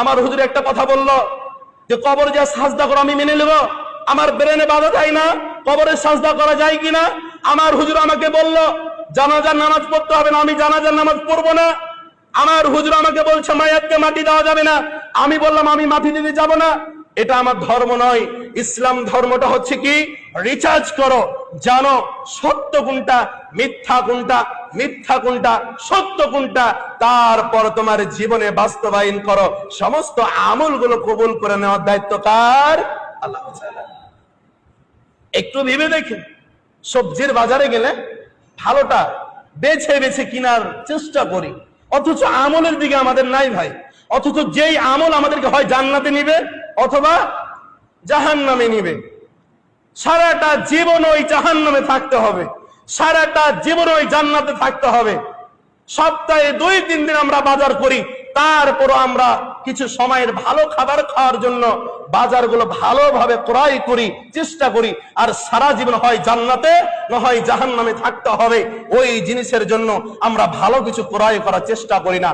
আমার হুজুর একটা কথা বলল যে কবর যা সাজদা করো আমি মেনে নেব, আমার ব্রেনে বাধা যায় না, কবরে সাজদা করা যায় কিনা। আমার হুজুর আমাকে বলল জানাজার নামাজ পড়তে হবে না, আমি জানাজার নামাজ পড়বো না। আমার হুজুর আমাকে বলছে মায়াতকে মাটি দেওয়া যাবে না, আমি বললাম আমি মাটি দিতে যাব না। এটা আমার ধর্ম নয়। ইসলাম ধর্মটা হচ্ছে কি, রিচার্জ করো, জানো সত্য কোনটা, মিথ্যা কোনটা, মিথ্যা কোনটা, সত্য কোনটা, তারপর তোমার জীবনে বাস্তবায়ন করো। সমস্ত আমলগুলো কবুল করে নেওয়ার দায়িত্ব কার? আল্লাহ তাআলা। একটু ভেবে দেখেন, সবজির বাজারে গেলে ভালোটা বেছে বেছে কেনার চেষ্টা করি, অথচ আমলের দিকে আমাদের নাই ভাই। অথচ যেই আমল আমাদেরকে হয় জান্নাতে নিবে অথবা জাহান্নামে নিবে, সারাটা জীবন ওই জাহান্নামে থাকতে হবে, সারাটা জীবন ওই জান্নাতে থাকতে হবে। সপ্তাহে 2-3 দিন আমরা বাজার করি, তারপর আমরা কিছু সময়ের ভালো খাবার খাওয়ার জন্য বাজারগুলো ভালোভাবে ক্রয় করি, চেষ্টা করি, আর সারা জীবন হয় জান্নাতে না হয় জাহান্নামে থাকতে হবে। ওই জিনিসের জন্য আমরা ভালো কিছু ক্রয় করার চেষ্টা করি না।